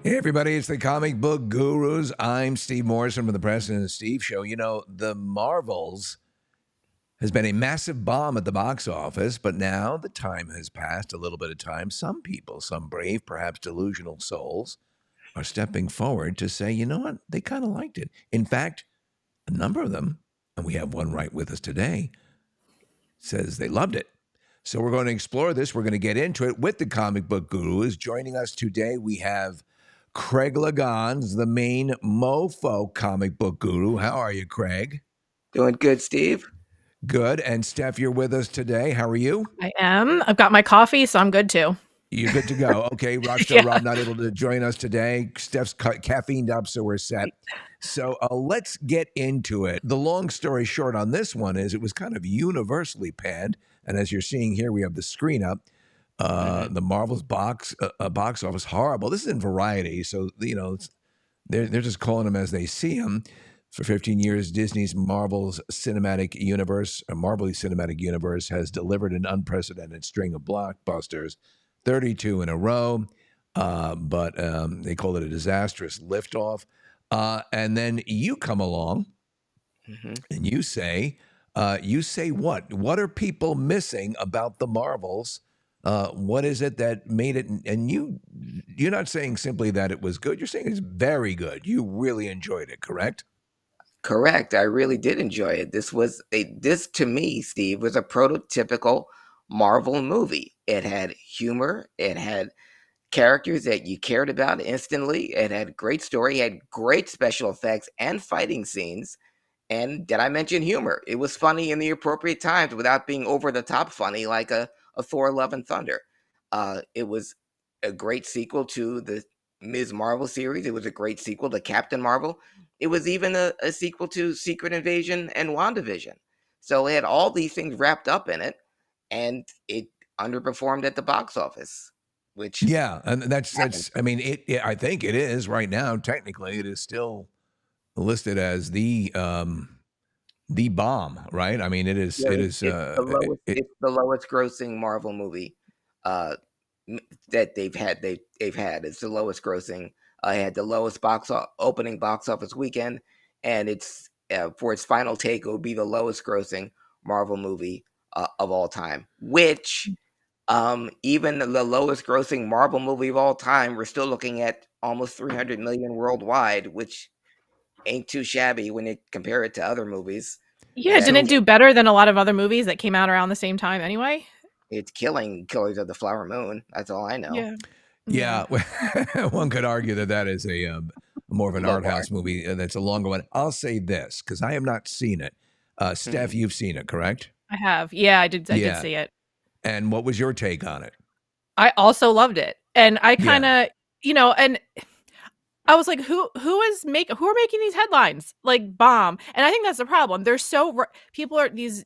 Hey everybody, it's the Comic Book Gurus. I'm Steve Morrison from the President and Steve Show. You know, the Marvels has been a massive bomb at the box office, but now the time has passed, a little bit of time. Some people, some brave, perhaps delusional souls, are stepping forward to say, you know what, they kind of liked it. In fact, a number of them, and we have one right with us today, says they loved it. So we're going to explore this. We're going to get into it with the Comic Book Gurus. Joining us today, we have Craig Lagans, the main mofo comic book guru. How are you, Craig? Doing good, Steve. Good. And Steph, you're with us today. How are you? I am. I've got my coffee, so I'm good too. You're good to go. Okay, Rockstar Yeah. Rob not able to join us today. Steph's caffeined up, so we're set. Right. So let's get into it. The long story short on this one is it was kind of universally panned. And as you're seeing here, we have the screen up. The Marvel's box office horrible. This is in Variety, so they're just calling them as they see them. For 15 years, Disney's Marvel's cinematic universe, has delivered an unprecedented string of blockbusters, 32 in a row. But they call it a disastrous liftoff. And then you come along and you say what? What are people missing about the Marvels? What is it that made it? And you're not saying simply that it was good. You're saying it's very good. You really enjoyed it, correct? Correct. I really did enjoy it. This to me, Steve, was a prototypical Marvel movie. It had humor. It had characters that you cared about instantly. It had great story. It had great special effects and fighting scenes. And did I mention humor? It was funny in the appropriate times without being over the top funny like a Thor: Love and Thunder. It was a great sequel to the Ms. Marvel series. It was a great sequel to Captain Marvel. It was even a sequel to Secret Invasion and WandaVision. So it had all these things wrapped up in it, and it underperformed at the box office, which Yeah, and that's happened. I mean I think it is right now. Technically, it is still listed as the bomb, right? I mean, it is Yeah, it is it's the lowest grossing Marvel movie uh, that they've had. It's the lowest grossing. It had the lowest opening box office weekend, and it's for its final take, it would be the lowest grossing Marvel movie of all time. Which even the lowest grossing Marvel movie of all time, we're still looking at almost 300 million worldwide, which ain't too shabby when you compare it to other movies. Yeah, That didn't it do better than a lot of other movies that came out around the same time anyway? it's killing Killers of the Flower Moon. That's all I know. Yeah. Yeah. Yeah, one could argue that that is a more of an Low art bar. house movie that's a longer one. I'll say this because I have not seen it. Steph, Mhm. you've seen it, correct? I have. Yeah, I did Yeah. see it. And what was your take on it? I also loved it. And I kind Yeah. of, and I was like, who are making these headlines? Like bomb. And I think that's the problem. These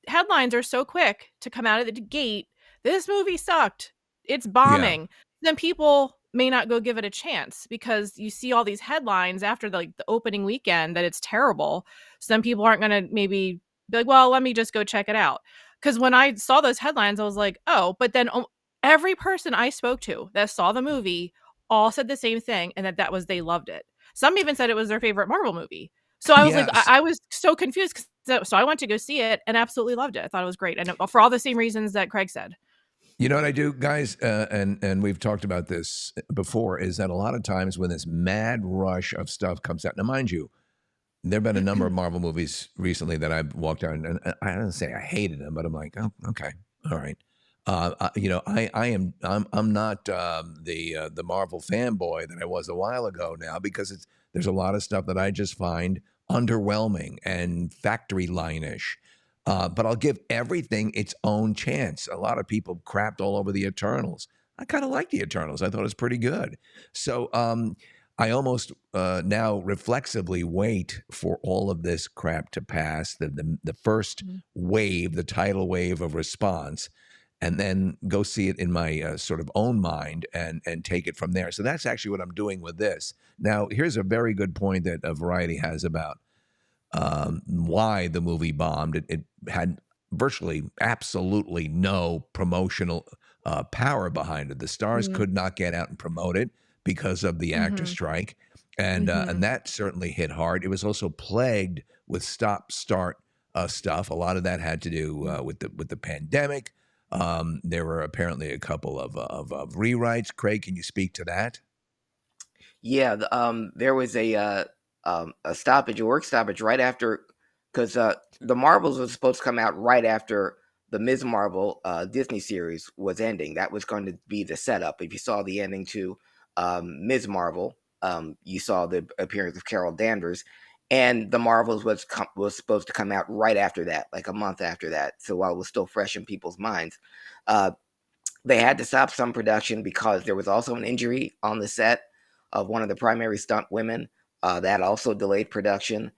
headlines are so quick to come out of the gate. This movie sucked. It's Yeah. bombing. Then people may not go give it a chance because you see all these headlines after the opening weekend that it's terrible. Some people aren't going to maybe be like, well, let me just go check it out. Because when I saw those headlines, I was like, oh, but then every person I spoke to that saw the movie all said the same thing and that was they loved it. Some even said it was their favorite Marvel movie. So I was like, Yes. I was so confused. So I went to go see it and absolutely loved it. I thought it was great. And for all the same reasons that Craig said. You know what I do, guys, and we've talked about this before, is that a lot of times when this mad rush of stuff comes out. Now, mind you, there have been a number of Marvel movies recently that I've walked out and I don't say I hated them, but I'm like, oh, okay, all right. I'm not the Marvel fanboy that I was a while ago now because there's a lot of stuff that I just find underwhelming and factory line-ish. But I'll give everything its own chance. A lot of people crapped all over the Eternals. I kind of like the Eternals. I thought it was pretty good. So I almost now reflexively wait for all of this crap to pass, the first wave, the tidal wave of response, and then go see it in my sort of own mind and take it from there. So that's actually what I'm doing with this. Now, here's a very good point that Variety has about why the movie bombed. It had virtually absolutely no promotional power behind it. The stars Mm. could not get out and promote it. because of the actor Mhm. strike, and Mhm. that certainly hit hard. It was also plagued with stop-start stuff. A lot of that had to do Mm. with the pandemic. There were apparently a couple of rewrites. Craig, can you speak to that? Yeah, there was a stoppage, a work stoppage right after, because the Marvels was supposed to come out right after the Ms. Marvel Disney series was ending. That was going to be the setup. If you saw the ending to Ms. Marvel, you saw the appearance of Carol Danvers, and the Marvels was supposed to come out right after that, like a month after that. So while it was still fresh in people's minds, uh, they had to stop some production because there was also an injury on the set of one of the primary stunt women. That also delayed production.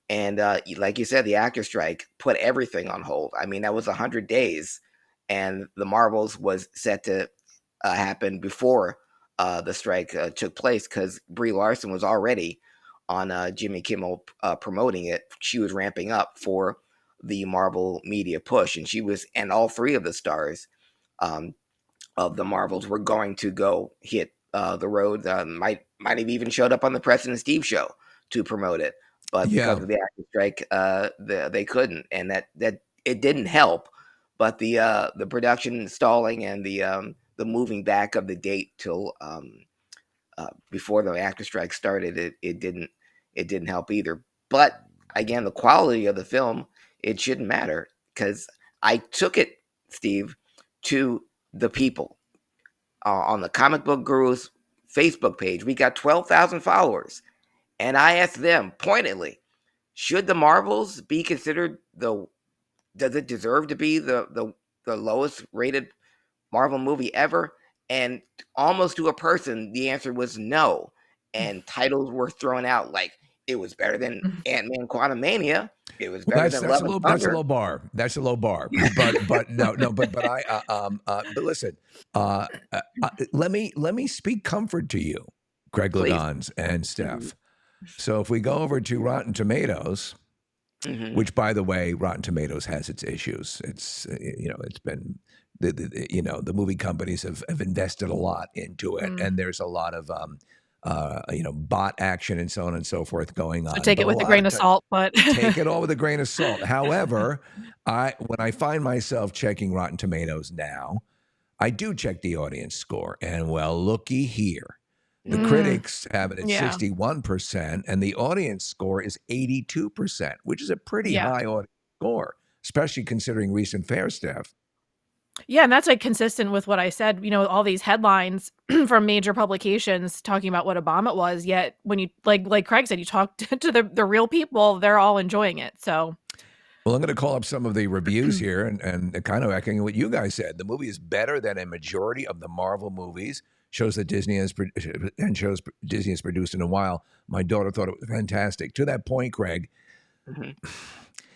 And like you said, the actor strike put everything on hold. I mean, that was 100 days, and the Marvels was set to happen before the strike took place because Brie Larson was already on Jimmy Kimmel promoting it. She was ramping up for the Marvel media push, and and all three of the stars um, of the Marvels were going to go hit the road. Might have even showed up on the President Steve show to promote it, but because Yeah. of the actor strike, they couldn't, and that it didn't help. But the production stalling and the moving back of the date till before the actor strike started, it didn't help either. But again, the quality of the film, it shouldn't matter because I took it, Steve, to the people on the Comic Book Gurus Facebook page. We got 12,000 followers, and I asked them pointedly, should the Marvels be considered the? Does it deserve to be the lowest rated Marvel movie ever? And almost to a person, the answer was no. And titles were thrown out like it was better than Ant-Man Quantumania. It was Well, better than Love and that's a Thunder. low bar. That's a low bar. But no, but I but listen, let me speak comfort to you, Craig Please. Lagans and Hmm. Steph. So if we go over to Rotten Tomatoes, Hmm. which by the way, Rotten Tomatoes has its issues. It's it's been the movie companies have invested a lot into it, Mm. and there's a lot of bot action and so on and so forth going So on. take But it a with a lot grain of of times, salt, but take it all with a grain of salt. However, when I find myself checking Rotten Tomatoes now, I do check the audience score, and well, looky here. The Mm, critics have it at yeah. 61%, and the audience score is 82%, which is a pretty Yeah. high audience score, especially considering recent fare stuff. Yeah, and that's, like, consistent with what I said, all these headlines from major publications talking about what a bomb it was, yet when you like Craig said, you talk to the real people, they're all enjoying it, so Well, I'm going to call up some of the reviews here and kind of echoing what you guys said. The movie is better than a majority of the Marvel movies. Shows that Disney has and shows Disney has produced in a while. My daughter thought it was fantastic. To that point, Craig, Hmm.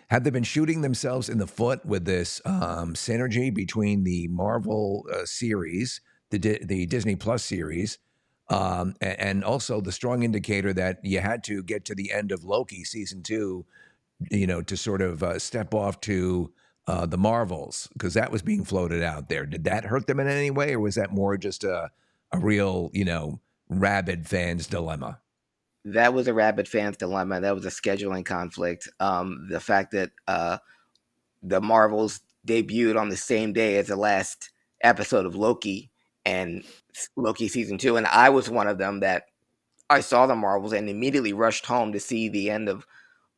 have they been shooting themselves in the foot with this synergy between the Marvel series, the Disney Plus series, and also the strong indicator that you had to get to the end of Loki season 2, to sort of step off to the Marvels because that was being floated out there. Did that hurt them in any way, or was that more just a real, rabid fans dilemma? That was a rabid fan's dilemma. That was a scheduling conflict. The fact that the Marvels debuted on the same day as the last episode of Loki and Loki season 2, and I was one of them that I saw the Marvels and immediately rushed home to see the end of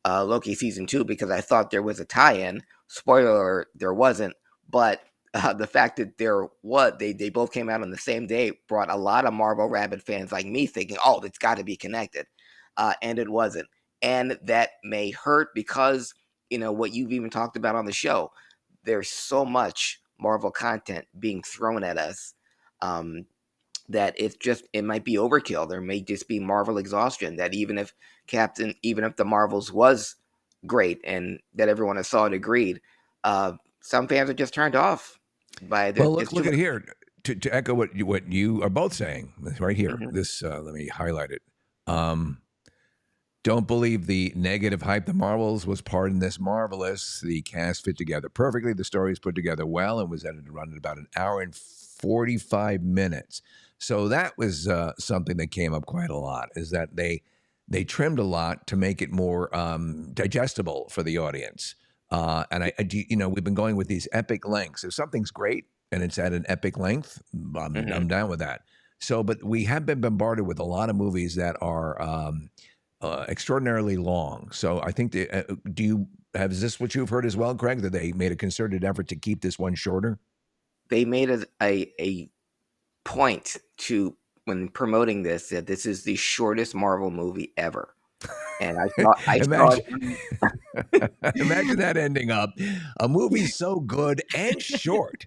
Loki season 2 because I thought there was a tie-in. Spoiler alert, there wasn't, but the fact that they both came out on the same day brought a lot of Marvel rabid fans like me thinking, oh, it's got to be connected, and it wasn't, and that may hurt because what you've even talked about on the show. There's so much Marvel content being thrown at us. Um, that it might be overkill. There may just be Marvel exhaustion. That even if the Marvels was great and that everyone that saw it agreed, some fans are just turned off by Well, it's too look at much. here to echo what you are both saying right here. Hmm. This let me highlight it. Um, don't believe the negative hype. The Marvels was part in this marvelous. The cast fit together perfectly. The story is put together well and was edited to run at about an hour and 45 minutes. So that was something that came up quite a lot. Is that they trimmed a lot to make it more digestible for the audience. We've been going with these epic lengths. If something's great and it's at an epic length, I'm down with that. So, but we have been bombarded with a lot of movies that are extraordinarily long. So, I think is this what you've heard as well, Craig? That they made a concerted effort to keep this one shorter? They made a point to, when promoting this, that this is the shortest Marvel movie ever. And I saw Imagine, imagine that ending up a movie so good and short.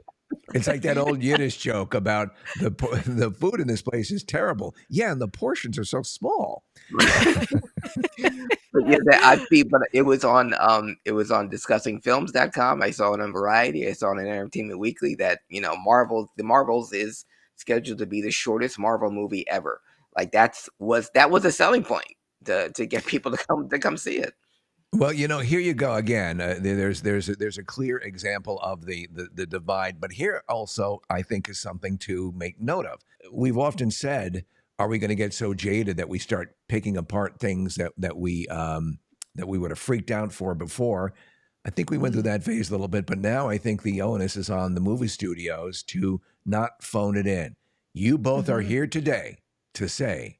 It's like that old Yiddish joke about the food in this place is terrible. Yeah, and the portions are so small. But yeah, I see, but it was on discussingfilms.com. I saw it on Variety. I saw it on Entertainment Weekly that, the Marvels is scheduled to be the shortest Marvel movie ever. Like that was a selling point to get people to come see it. Well, here you go again. There's a clear example of the divide, but here also I think is something to make note of. We've often said, are we going to get so jaded that we start picking apart things that we would have freaked out for before? I think we went through that phase a little bit, but now I think the onus is on the movie studios to not phone it in. You both are here today to say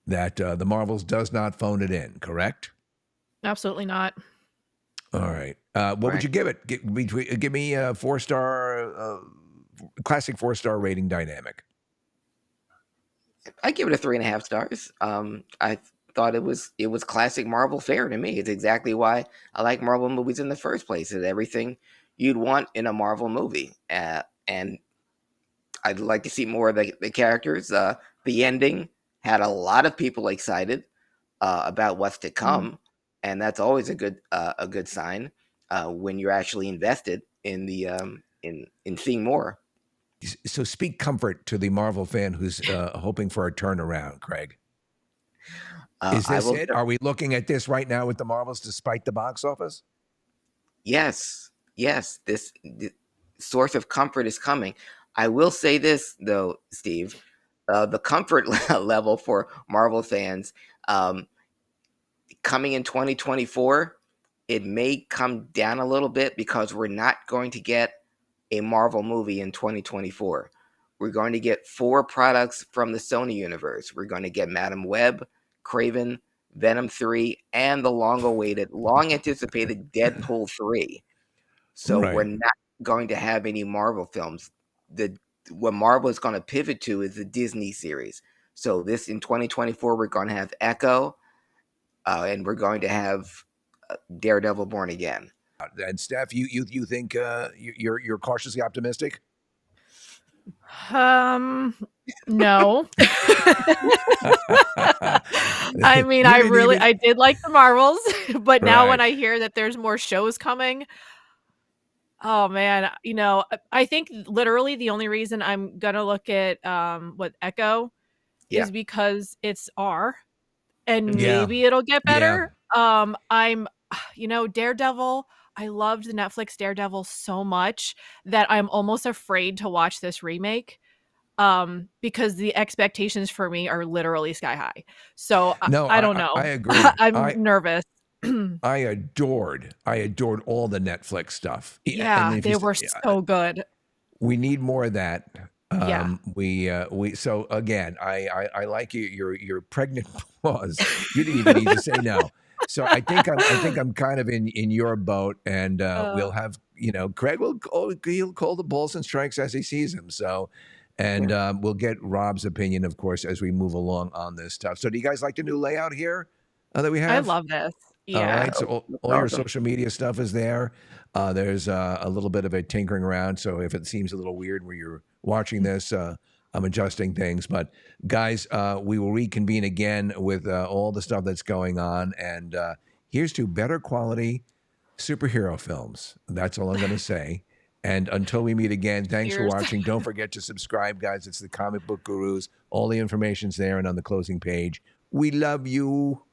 that the Marvels does not phone it in, correct? Absolutely not. All right. What would you give it? Give me a 4-star, classic 4-star rating dynamic. I give it a 3.5 stars. I thought it was classic Marvel fare to me. It's exactly why I like Marvel movies in the first place. It's everything you'd want in a Marvel movie. And I'd like to see more of the characters. The ending had a lot of people excited about what's to come, and that's always a good sign when you're actually invested in the in seeing more. So speak comfort to the Marvel fan who's hoping for a turnaround, Craig. Is this it? Are we looking at this right now with the Marvels despite the box office? Yes. This source of comfort is coming. I will say this though, Steve, the comfort level for Marvel fans coming in 2024, it may come down a little bit because we're not going to get a Marvel movie in 2024. We're going to get 4 products from the Sony universe. We're going to get Madam Web, Kraven, Venom 3, and the long anticipated Deadpool 3. So Right. we're not going to have any Marvel films. What Marvel is going to pivot to is the Disney series. So this in 2024, we're going to have Echo, and we're going to have Daredevil Born Again. And Steph, you think you're cautiously optimistic? No. I mean, I did like the Marvels, but now when I hear that there's more shows coming, oh man, I think literally the only reason I'm gonna look at what Echo is because it's R, and maybe it'll get better. I'm Daredevil. I loved the Netflix Daredevil so much that I'm almost afraid to watch this remake because the expectations for me are literally sky high. So I don't know. I agree. I'm nervous. I adored all the Netflix stuff. Yeah, they were so good. We need more of that. We so again, I like your pregnant pause. You didn't even need to say no. So I think I'm kind of in your boat, and we'll have Craig he'll call the balls and strikes as he sees them. So, and we'll get Rob's opinion, of course, as we move along on this stuff. So, do you guys like the new layout here that we have? I love this. Yeah. All right. So all your social media stuff is there. There's a little bit of a tinkering around. So if it seems a little weird where you're watching this, I'm adjusting things. But guys, we will reconvene again with all the stuff that's going on. And here's to better quality superhero films. That's all I'm going to say. And until we meet again, thanks for watching. Don't forget to subscribe, guys. It's the Comic Book Gurus. All the information's there and on the closing page. We love you.